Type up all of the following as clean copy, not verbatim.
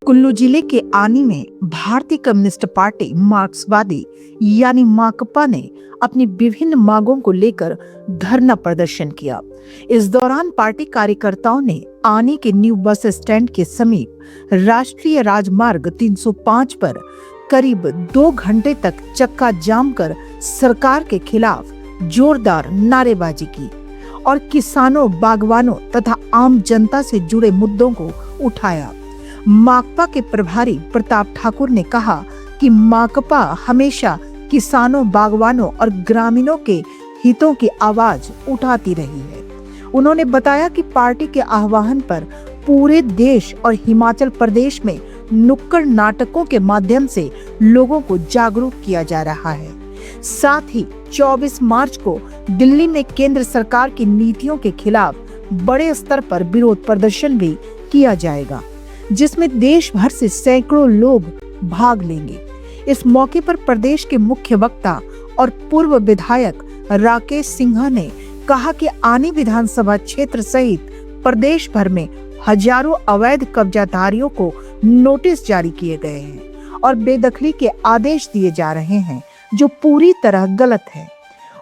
कुल्लू जिले के आनी में भारतीय कम्युनिस्ट पार्टी मार्क्सवादी यानी माकपा ने अपनी विभिन्न मांगों को लेकर धरना प्रदर्शन किया। इस दौरान पार्टी कार्यकर्ताओं ने आनी के न्यू बस स्टैंड के समीप राष्ट्रीय राजमार्ग 305 पर करीब 2 घंटे तक चक्का जाम कर सरकार के खिलाफ जोरदार नारेबाजी की और किसानों, बागवानों तथा आम जनता से जुड़े मुद्दों को उठाया। माकपा के प्रभारी प्रताप ठाकुर ने कहा कि माकपा हमेशा किसानों, बागवानों और ग्रामीणों के हितों की आवाज उठाती रही है। उन्होंने बताया कि पार्टी के आह्वान पर पूरे देश और हिमाचल प्रदेश में नुक्कड़ नाटकों के माध्यम से लोगों को जागरूक किया जा रहा है। साथ ही 24 मार्च को दिल्ली में केंद्र सरकार की नीतियों के खिलाफ बड़े स्तर पर विरोध प्रदर्शन भी किया जाएगा, जिसमें देश भर से सैकड़ों लोग भाग लेंगे। इस मौके पर प्रदेश के मुख्य वक्ता और पूर्व विधायक राकेश सिंघा ने कहा कि आनी विधानसभा क्षेत्र सहित प्रदेश भर में हजारों अवैध कब्जाधारियों को नोटिस जारी किए गए हैं और बेदखली के आदेश दिए जा रहे हैं, जो पूरी तरह गलत है।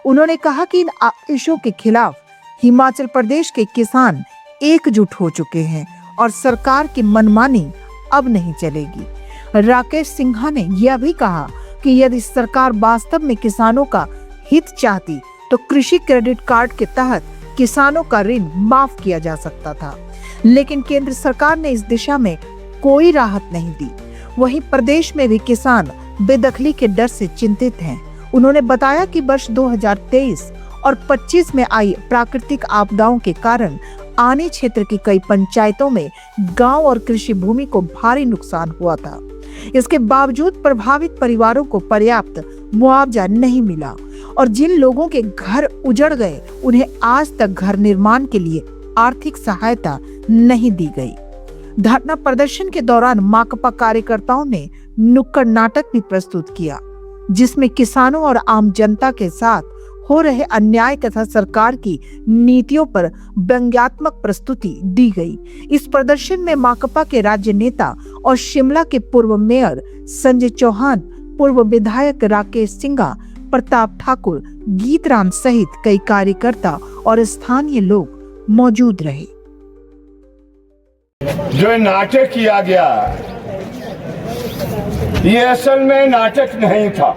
उन्होंने कहा कि इन आदेशों के खिलाफ हिमाचल प्रदेश के किसान एकजुट हो चुके हैं और सरकार की मनमानी अब नहीं चलेगी। राकेश सिंघा ने यह भी कहा कि यदि सरकार वास्तव में किसानों का हित चाहती तो कृषि क्रेडिट कार्ड के तहत किसानों का ऋण माफ किया जा सकता था, लेकिन केंद्र सरकार ने इस दिशा में कोई राहत नहीं दी। वहीं प्रदेश में भी किसान बेदखली के डर से चिंतित हैं। उन्होंने बताया कि वर्ष 2023 और 25 में आई प्राकृतिक आपदाओं के कारण आनी क्षेत्र की कई पंचायतों में गांव और कृषि भूमि को भारी नुकसान हुआ था। इसके बावजूद प्रभावित परिवारों को पर्याप्त मुआवजा नहीं मिला और जिन लोगों के घर उजड़ गए उन्हें आज तक घर निर्माण के लिए आर्थिक सहायता नहीं दी गई। धरना प्रदर्शन के दौरान माकपा कार्यकर्ताओं ने नुक्कड़ नाटक भी प्रस्तुत किया, जिसमें किसानों और आम जनता के साथ हो रहे अन्याय तथा सरकार की नीतियों पर व्यंग्यात्मक प्रस्तुति दी गई। इस प्रदर्शन में माकपा के राज्य नेता और शिमला के पूर्व मेयर संजय चौहान, पूर्व विधायक राकेश सिंघा, प्रताप ठाकुर, गीतराम सहित कई कार्यकर्ता और स्थानीय लोग मौजूद रहे। जो नाटक किया गया ये असल में नाटक नहीं था।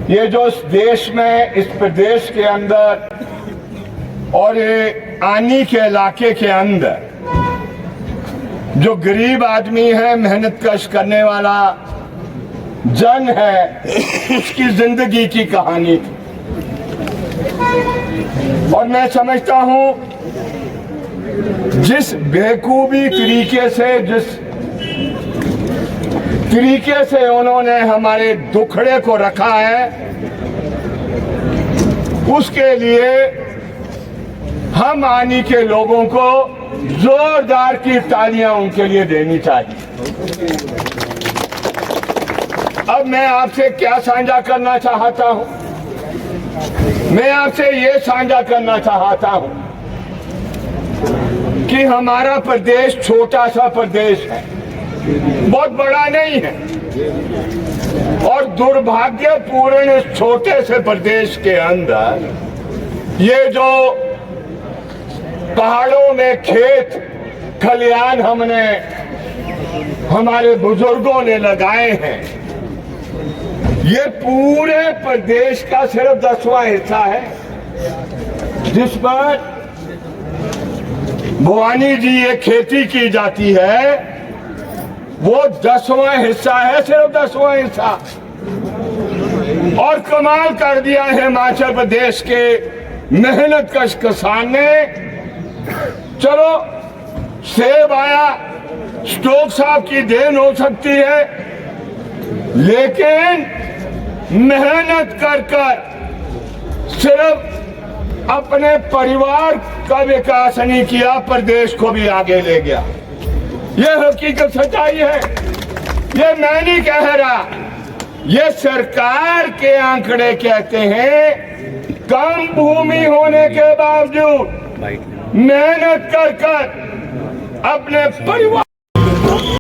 ये जो इस देश में, इस प्रदेश के अंदर और ये आनी के इलाके के अंदर जो गरीब आदमी है, मेहनत कश करने वाला जन है, उसकी जिंदगी की कहानी थी। और मैं समझता हूं जिस बेवकूफी तरीके से, जिस तरीके से उन्होंने हमारे दुखड़े को रखा है, उसके लिए हम आनी के लोगों को जोरदार की तालियां उनके लिए देनी चाहिए। अब मैं आपसे क्या साझा करना चाहता हूं? मैं आपसे ये साझा करना चाहता हूं कि हमारा प्रदेश छोटा सा प्रदेश है, बहुत बड़ा नहीं है, और दुर्भाग्यपूर्ण इस छोटे से प्रदेश के अंदर ये जो पहाड़ों में खेत खलियान हमने, हमारे बुजुर्गों ने लगाए हैं, ये पूरे प्रदेश का सिर्फ 10वां हिस्सा है, जिस पर भवानी जी ये खेती की जाती है, वो 10वां हिस्सा है, सिर्फ 10वां हिस्सा। और कमाल कर दिया है हिमाचल प्रदेश के मेहनत कश किसान ने। चलो सेब आया, स्टोक साहब की देन हो सकती है, लेकिन मेहनत कर सिर्फ अपने परिवार का विकास नहीं किया, प्रदेश को भी आगे ले गया। ये हकीकत सच्चाई है, ये मैं नहीं कह रहा, ये सरकार के आंकड़े कहते हैं। कम भूमि होने के बावजूद मेहनत कर अपने परिवार